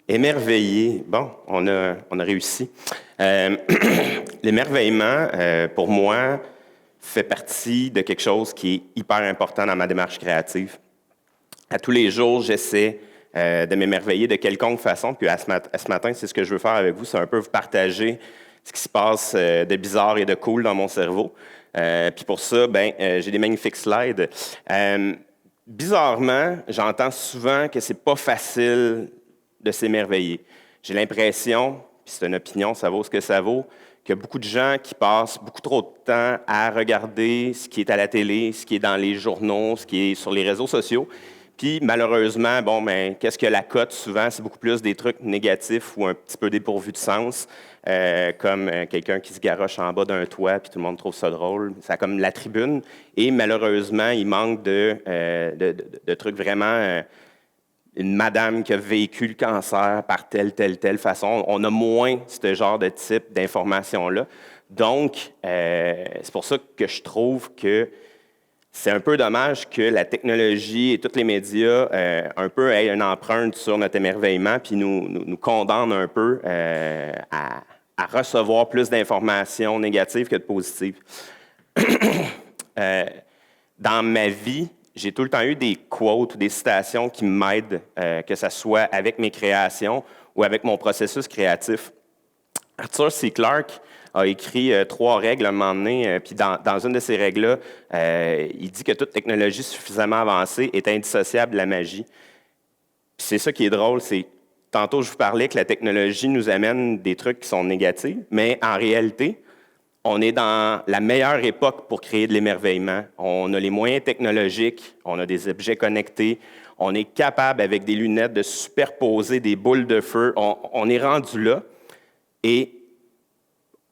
Émerveillé. Bon, on a réussi. Euh, L'émerveillement, pour moi, fait partie de quelque chose qui est hyper important dans ma démarche créative. À tous les jours, j'essaie de m'émerveiller de quelconque façon. Puis à ce matin, c'est ce que je veux faire avec vous, c'est un peu vous partager ce qui se passe de bizarre et de cool dans mon cerveau. Puis pour ça, j'ai des magnifiques slides. Bizarrement, j'entends souvent que c'est pas facile de s'émerveiller. J'ai l'impression, puis c'est une opinion, ça vaut ce que ça vaut, qu'il y a beaucoup de gens qui passent beaucoup trop de temps à regarder ce qui est à la télé, ce qui est dans les journaux, ce qui est sur les réseaux sociaux. Puis malheureusement, qu'est-ce que la cote souvent, c'est beaucoup plus des trucs négatifs ou un petit peu dépourvus de sens, comme quelqu'un qui se garoche en bas d'un toit, puis tout le monde trouve ça drôle. C'est comme la tribune. Et malheureusement, il manque de trucs vraiment. Une madame qui a vécu le cancer par telle façon. On a moins ce genre de type d'informations-là. Donc, c'est pour ça que je trouve que c'est un peu dommage que la technologie et tous les médias un peu aient une empreinte sur notre émerveillement puis nous condamnent un peu à recevoir plus d'informations négatives que de positives. Dans ma vie, j'ai tout le temps eu des quotes ou des citations qui m'aident, que ce soit avec mes créations ou avec mon processus créatif. Arthur C. Clarke a écrit 3 règles à un moment donné, puis dans une de ces règles-là, il dit que toute technologie suffisamment avancée est indissociable de la magie. Puis c'est ça qui est drôle, c'est tantôt je vous parlais que la technologie nous amène des trucs qui sont négatifs, mais en réalité, on est dans la meilleure époque pour créer de l'émerveillement. On a les moyens technologiques, on a des objets connectés, on est capable avec des lunettes de superposer des boules de feu. On est rendu là et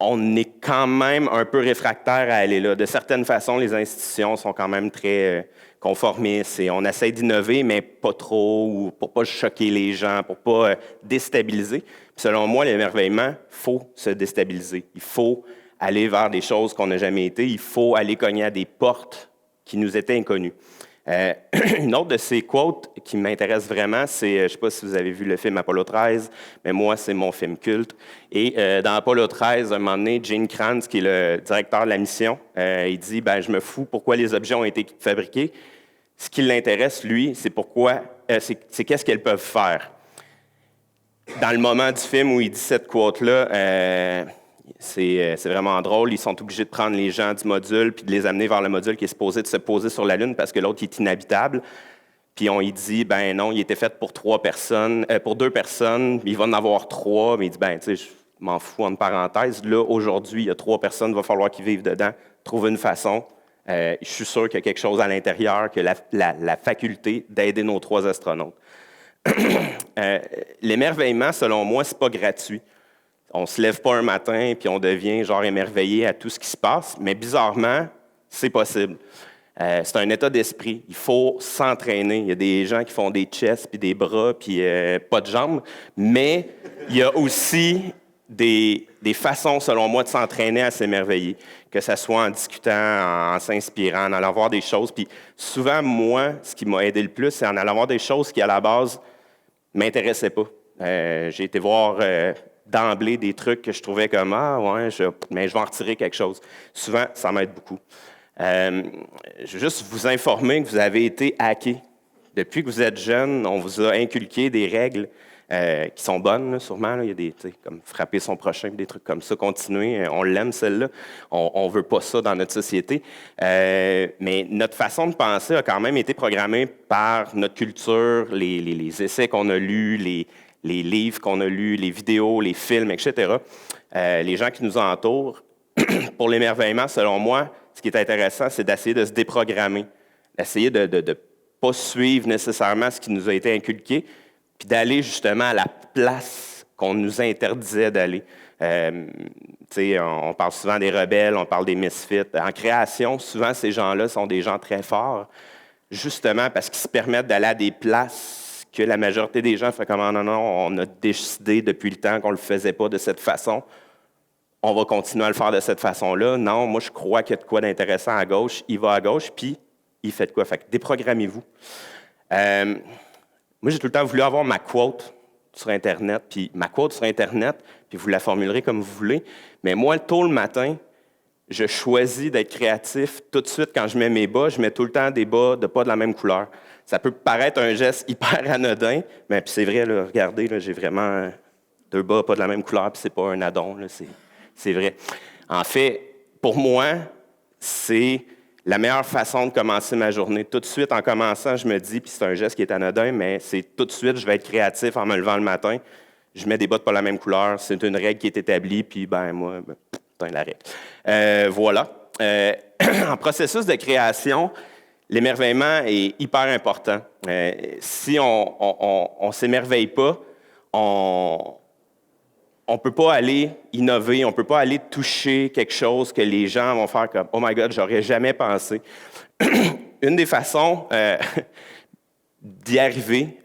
on est quand même un peu réfractaire à aller là. De certaines façons, les institutions sont quand même très conformistes et on essaie d'innover, mais pas trop, ou pour pas choquer les gens, pour pas déstabiliser. Puis selon moi, l'émerveillement, il faut se déstabiliser. Il faut aller vers des choses qu'on n'a jamais été. Il faut aller cogner à des portes qui nous étaient inconnues. Une autre de ces quotes qui m'intéresse vraiment, c'est, je ne sais pas si vous avez vu le film Apollo 13, mais moi, c'est mon film culte. Et dans Apollo 13, à un moment donné, Gene Kranz, qui est le directeur de la mission, il dit, je me fous pourquoi les objets ont été fabriqués. Ce qui l'intéresse, lui, c'est c'est qu'est-ce qu'elles peuvent faire. Dans le moment du film où il dit cette quote-là, c'est vraiment drôle. Ils sont obligés de prendre les gens du module puis de les amener vers le module qui est supposé de se poser sur la Lune parce que l'autre est inhabitable. Puis on lui dit, non, il était fait pour 3 personnes, pour 2 personnes, il va en avoir 3. Mais il dit, tu sais, je m'en fous entre parenthèses. Là, aujourd'hui, il y a 3 personnes, il va falloir qu'ils vivent dedans. Trouver une façon. Je suis sûr qu'il y a quelque chose à l'intérieur, que la faculté d'aider nos 3 astronautes. L'émerveillement, selon moi, c'est pas gratuit. On ne se lève pas un matin et puis on devient genre émerveillé à tout ce qui se passe, mais bizarrement, c'est possible. C'est un état d'esprit. Il faut s'entraîner. Il y a des gens qui font des chests puis des bras puis pas de jambes, mais il y a aussi des façons, selon moi, de s'entraîner à s'émerveiller, que ce soit en discutant, en s'inspirant, en allant voir des choses. Puis souvent, moi, ce qui m'a aidé le plus, c'est en allant voir des choses qui, à la base, ne m'intéressaient pas. J'ai été voir d'emblée des trucs que je trouvais comme mais je vais en retirer quelque chose. Souvent, ça m'aide beaucoup. Je veux juste vous informer que vous avez été hacké. Depuis que vous êtes jeune, on vous a inculqué des règles qui sont bonnes, là, sûrement. Là. Il y a des, comme frapper son prochain, des trucs comme ça, continuer. On l'aime, celle-là. On ne veut pas ça dans notre société. Mais notre façon de penser a quand même été programmée par notre culture, les essais qu'on a lus, les livres qu'on a lus, les vidéos, les films, etc. Les gens qui nous entourent. Pour l'émerveillement, selon moi, ce qui est intéressant, c'est d'essayer de se déprogrammer, d'essayer de ne pas suivre nécessairement ce qui nous a été inculqué, puis d'aller justement à la place qu'on nous interdisait d'aller. On parle souvent des rebelles, on parle des misfits. En création, souvent, ces gens-là sont des gens très forts, justement parce qu'ils se permettent d'aller à des places que la majorité des gens font comme « Non, on a décidé depuis le temps qu'on ne le faisait pas de cette façon. On va continuer à le faire de cette façon-là. Non, moi, je crois qu'il y a de quoi d'intéressant à gauche. Il va à gauche, puis il fait de quoi? Fait que déprogrammez-vous. Moi, j'ai tout le temps voulu avoir ma quote sur Internet, puis ma quote sur Internet, puis vous la formulerez comme vous voulez. Mais moi, tôt le matin, je choisis d'être créatif. Tout de suite, quand je mets mes bas, je mets tout le temps des bas pas de la même couleur. Ça peut paraître un geste hyper anodin, mais puis c'est vrai, là, regardez, là, j'ai vraiment 2 bas pas de la même couleur, puis c'est pas un addon, là, c'est vrai. En fait, pour moi, c'est la meilleure façon de commencer ma journée. Tout de suite, en commençant, je me dis, puis c'est un geste qui est anodin, mais c'est tout de suite, je vais être créatif en me levant le matin. Je mets des bottes pas la même couleur. C'est une règle qui est établie, puis moi, putain, la règle. Voilà. En processus de création, l'émerveillement est hyper important. Si on ne s'émerveille pas, on ne peut pas aller innover, on ne peut pas aller toucher quelque chose que les gens vont faire comme « Oh my God, j'aurais jamais pensé ». Une des façons d'y arriver,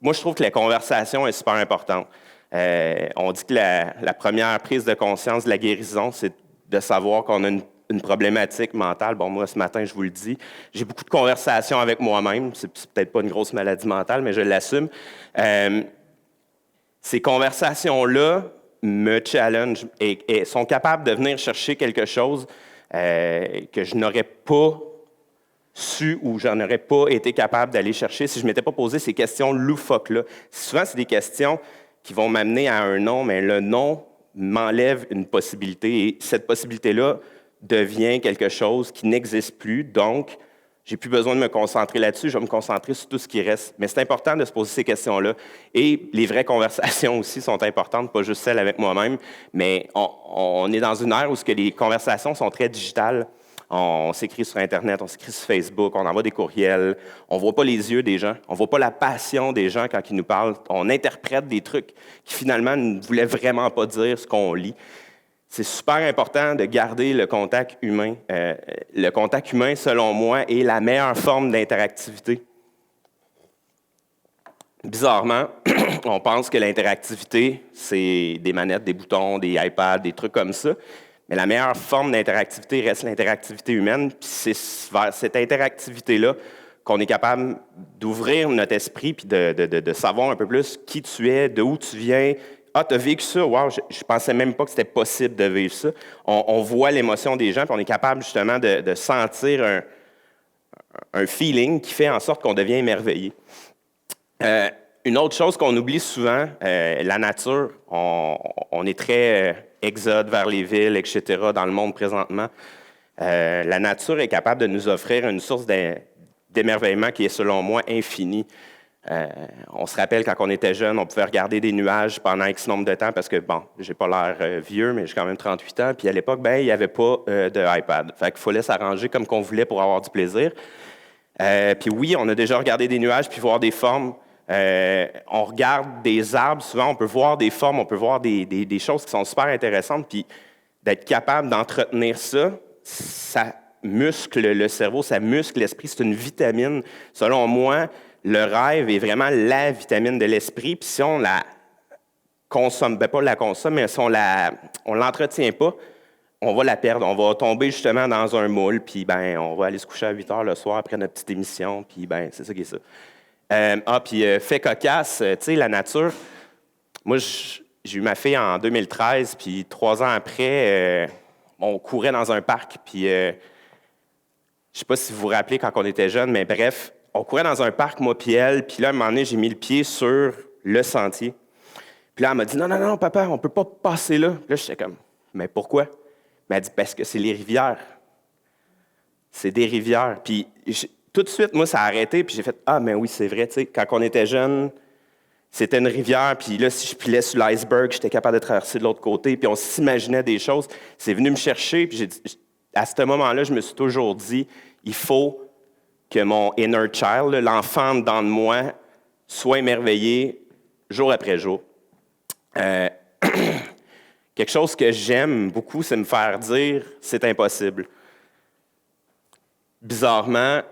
moi je trouve que la conversation est super importante. On dit que la première prise de conscience de la guérison, c'est de savoir qu'on a une problématique mentale. Bon, moi, ce matin, je vous le dis, j'ai beaucoup de conversations avec moi-même. C'est peut-être pas une grosse maladie mentale, mais je l'assume. Ces conversations-là me challenge et sont capables de venir chercher quelque chose que je n'aurais pas su ou j'en aurais pas été capable d'aller chercher si je ne m'étais pas posé ces questions loufoques-là. Souvent, c'est des questions qui vont m'amener à un non, mais le non m'enlève une possibilité et cette possibilité-là devient quelque chose qui n'existe plus. Donc, j'ai plus besoin de me concentrer là-dessus, je vais me concentrer sur tout ce qui reste. Mais c'est important de se poser ces questions-là. Et les vraies conversations aussi sont importantes, pas juste celles avec moi-même, mais on est dans une ère où les conversations sont très digitales. On s'écrit sur Internet, on s'écrit sur Facebook, on envoie des courriels. On ne voit pas les yeux des gens, on ne voit pas la passion des gens quand ils nous parlent. On interprète des trucs qui finalement ne voulaient vraiment pas dire ce qu'on lit. C'est super important de garder le contact humain. Le contact humain, selon moi, est la meilleure forme d'interactivité. Bizarrement, on pense que l'interactivité, c'est des manettes, des boutons, des iPads, des trucs comme ça. Mais la meilleure forme d'interactivité reste l'interactivité humaine. Puis c'est vers cette interactivité-là qu'on est capable d'ouvrir notre esprit puis de savoir un peu plus qui tu es, de où tu viens. Ah, tu as vécu ça? Wow, je pensais même pas que c'était possible de vivre ça. On voit l'émotion des gens puis on est capable justement de sentir un feeling qui fait en sorte qu'on devient émerveillé. Une autre chose qu'on oublie souvent, la nature. On est très exode vers les villes, etc., dans le monde présentement. La nature est capable de nous offrir une source d'émerveillement qui est, selon moi, infinie. On se rappelle, quand on était jeune, on pouvait regarder des nuages pendant X nombre de temps parce que, bon, j'ai pas l'air vieux, mais j'ai quand même 38 ans. Puis à l'époque, il n'y avait pas de iPad. Fait qu'il fallait s'arranger comme qu'on voulait pour avoir du plaisir. Puis oui, on a déjà regardé des nuages puis voir des formes. On regarde des arbres, souvent on peut voir des formes, on peut voir des choses qui sont super intéressantes, puis d'être capable d'entretenir ça, ça muscle le cerveau, ça muscle l'esprit, c'est une vitamine. Selon moi, le rêve est vraiment la vitamine de l'esprit, puis si on la consomme, pas la consomme, mais si on l'entretient pas, on va la perdre, on va tomber justement dans un moule, puis on va aller se coucher à 8 heures le soir après notre petite émission, puis c'est ça qui est ça. Puis fait cocasse, tu sais, la nature. Moi, j'ai eu ma fille en 2013, puis 3 ans après, on courait dans un parc, puis je sais pas si vous vous rappelez quand on était jeunes, mais bref, on courait dans un parc, moi puis elle, puis là, à un moment donné, j'ai mis le pied sur le sentier. Puis là, elle m'a dit « Non, papa, on peut pas passer là. » Là, j'étais comme « Mais pourquoi? » Elle m'a dit « Parce que c'est les rivières. C'est des rivières. » Puis tout de suite, moi, ça a arrêté, puis j'ai fait « Ah, mais oui, c'est vrai, tu sais, quand on était jeunes, c'était une rivière, puis là, si je pilais sur l'iceberg, j'étais capable de traverser de l'autre côté, puis on s'imaginait des choses. C'est venu me chercher, puis à ce moment-là, je me suis toujours dit « Il faut que mon inner child, l'enfant dans de moi, soit émerveillé jour après jour. » Quelque chose que j'aime beaucoup, c'est me faire dire « C'est impossible ». Bizarrement,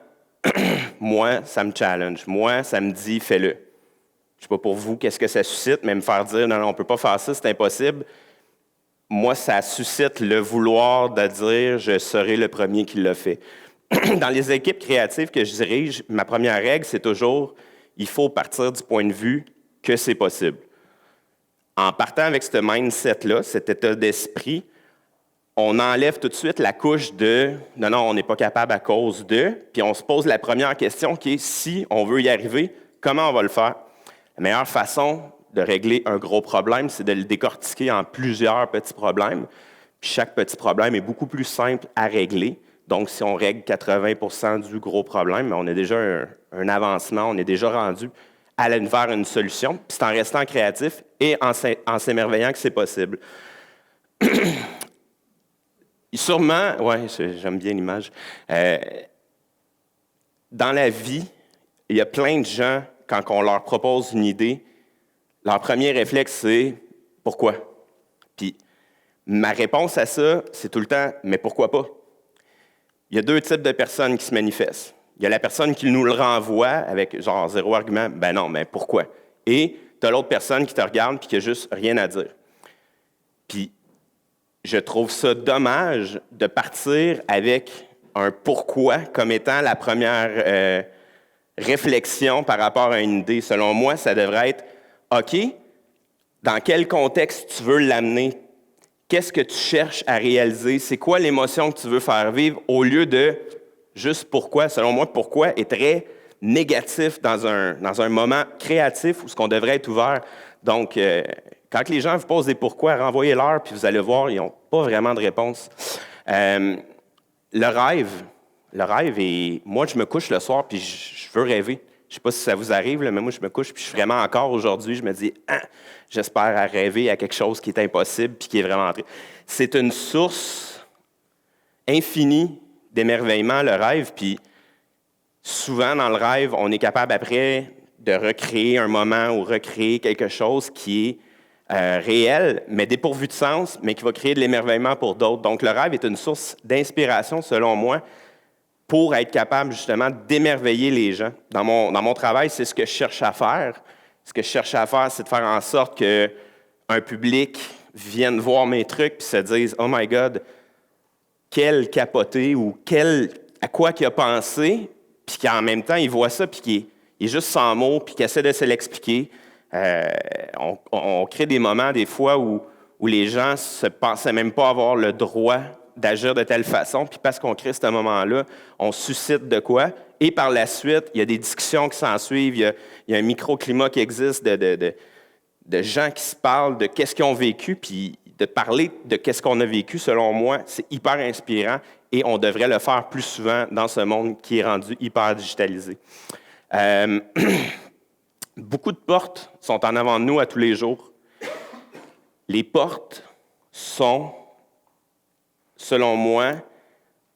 moi, ça me challenge. Moi, ça me dit « Fais-le ». Je ne sais pas pour vous qu'est-ce que ça suscite, mais me faire dire « Non, on ne peut pas faire ça, c'est impossible ». Moi, ça suscite le vouloir de dire « Je serai le premier qui l'a fait ». Dans les équipes créatives que je dirige, ma première règle, c'est toujours il faut partir du point de vue que c'est possible. En partant avec ce mindset-là, cet état d'esprit, on enlève tout de suite la couche de « non, on n'est pas capable à cause de », puis on se pose la première question qui est « si on veut y arriver, comment on va le faire ?» La meilleure façon de régler un gros problème, c'est de le décortiquer en plusieurs petits problèmes. Puis chaque petit problème est beaucoup plus simple à régler. Donc, si on règle 80% du gros problème, on a déjà un avancement, on est déjà rendu à aller vers une solution. Puis c'est en restant créatif et en s'émerveillant que c'est possible. Sûrement, oui, j'aime bien l'image. Dans la vie, il y a plein de gens, quand on leur propose une idée, leur premier réflexe, c'est « pourquoi? » Puis ma réponse à ça, c'est tout le temps « mais pourquoi pas? » Il y a deux types de personnes qui se manifestent. Il y a la personne qui nous le renvoie avec genre zéro argument, « ben non, mais pourquoi? » Et tu as l'autre personne qui te regarde et qui n'a juste rien à dire. Puis je trouve ça dommage de partir avec un pourquoi comme étant la première réflexion par rapport à une idée. Selon moi, ça devrait être OK, dans quel contexte tu veux l'amener? Qu'est-ce que tu cherches à réaliser? C'est quoi l'émotion que tu veux faire vivre au lieu de juste pourquoi? Selon moi, pourquoi est très négatif dans un moment créatif où ce qu'on devrait être ouvert. Donc, quand les gens vous posent des pourquoi, renvoyez-leur, puis vous allez voir, ils n'ont pas vraiment de réponse. Le rêve est... Moi, je me couche le soir, puis je veux rêver. Je ne sais pas si ça vous arrive, là, mais moi, je me couche, puis je suis vraiment encore aujourd'hui, je me dis, j'espère à rêver à quelque chose qui est impossible, puis qui est vraiment... C'est une source infinie d'émerveillement, le rêve, puis souvent, dans le rêve, on est capable après de recréer un moment ou recréer quelque chose qui est réel, mais dépourvu de sens, mais qui va créer de l'émerveillement pour d'autres. Donc, le rêve est une source d'inspiration, selon moi, pour être capable, justement, d'émerveiller les gens. Dans mon travail, c'est ce que je cherche à faire. Ce que je cherche à faire, c'est de faire en sorte qu'un public vienne voir mes trucs puis se dise « Oh my God, quel capoté » ou « à quoi qu'il a pensé », puis qu'en même temps, il voit ça puis qu'il est juste sans mots puis qu'il essaie de se l'expliquer. On crée des moments, des fois, où les gens ne se pensaient même pas avoir le droit d'agir de telle façon, puis parce qu'on crée ce moment-là, on suscite de quoi, et par la suite, il y a des discussions qui s'ensuivent, il y a un microclimat qui existe de gens qui se parlent de qu'est-ce qu'ils ont vécu, puis de parler de qu'est-ce qu'on a vécu, selon moi, c'est hyper inspirant, et on devrait le faire plus souvent dans ce monde qui est rendu hyper digitalisé. Beaucoup de portes sont en avant de nous à tous les jours. Les portes sont, selon moi,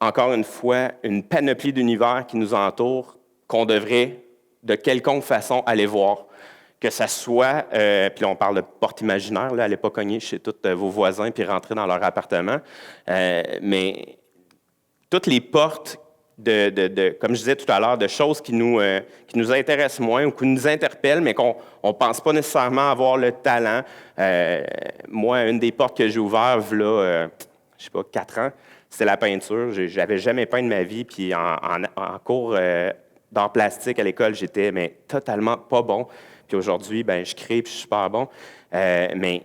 encore une fois, une panoplie d'univers qui nous entoure, qu'on devrait, de quelconque façon, aller voir. Que ça soit, puis on parle de porte imaginaire, là, allez pas cogner chez tous vos voisins puis rentrer dans leur appartement, mais toutes les portes comme je disais tout à l'heure, de choses qui nous intéressent moins ou qui nous interpellent, mais qu'on ne pense pas nécessairement avoir le talent. Moi, une des portes que j'ai ouvertes, là, je sais pas, 4 ans, c'était la peinture. Je n'avais jamais peint de ma vie, puis en cours d'art plastique à l'école, j'étais totalement pas bon. Puis aujourd'hui, je crée, puis je suis super bon. Mais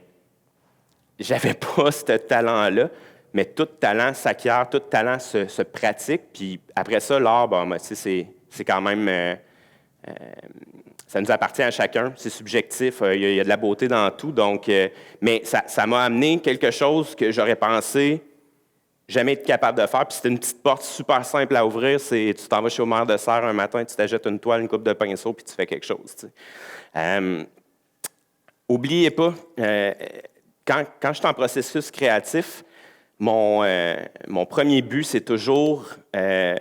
j'avais pas ce talent-là. Mais tout talent s'acquiert, tout talent se pratique. Puis après ça, l'art, c'est quand même... ça nous appartient à chacun, c'est subjectif, il y a de la beauté dans tout. Donc, mais ça m'a amené quelque chose que j'aurais pensé jamais être capable de faire. Puis c'était une petite porte super simple à ouvrir. Tu t'en vas chez Omer de Serre un matin, tu t'achètes une toile, une coupe de pinceau, puis tu fais quelque chose. Oubliez pas, quand je suis en processus créatif, mon premier but, c'est toujours de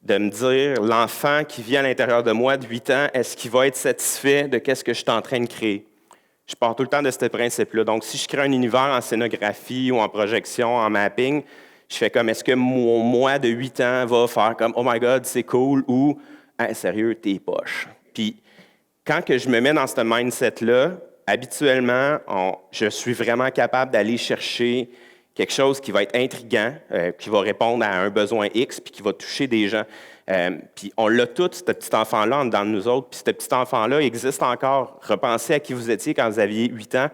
me dire, l'enfant qui vit à l'intérieur de moi de 8 ans, est-ce qu'il va être satisfait de ce que je suis en train de créer? Je pars tout le temps de ce principe-là. Donc, si je crée un univers en scénographie ou en projection, en mapping, je fais comme, est-ce que mon moi de 8 ans va faire comme, oh my God, c'est cool, ou, hey, sérieux, t'es poche. Puis, quand que je me mets dans ce mindset-là, habituellement, je suis vraiment capable d'aller chercher quelque chose qui va être intriguant, qui va répondre à un besoin X, puis qui va toucher des gens. Puis on l'a tout, ce petit enfant-là, en dedans de nous autres. Puis ce petit enfant-là existe encore. Repensez à qui vous étiez quand vous aviez 8 ans.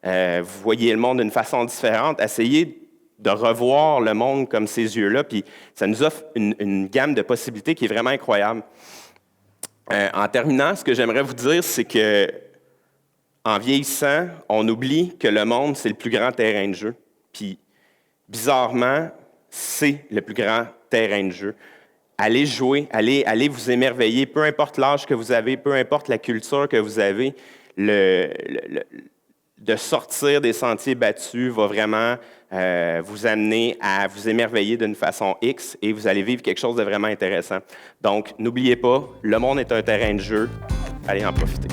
Vous voyez le monde d'une façon différente. Essayez de revoir le monde comme ces yeux-là. Puis ça nous offre une gamme de possibilités qui est vraiment incroyable. En terminant, ce que j'aimerais vous dire, c'est que en vieillissant, on oublie que le monde, c'est le plus grand terrain de jeu. Puis, bizarrement, c'est le plus grand terrain de jeu. Allez jouer, allez vous émerveiller, peu importe l'âge que vous avez, peu importe la culture que vous avez, de sortir des sentiers battus va vraiment vous amener à vous émerveiller d'une façon X et vous allez vivre quelque chose de vraiment intéressant. Donc, n'oubliez pas, le monde est un terrain de jeu. Allez en profiter.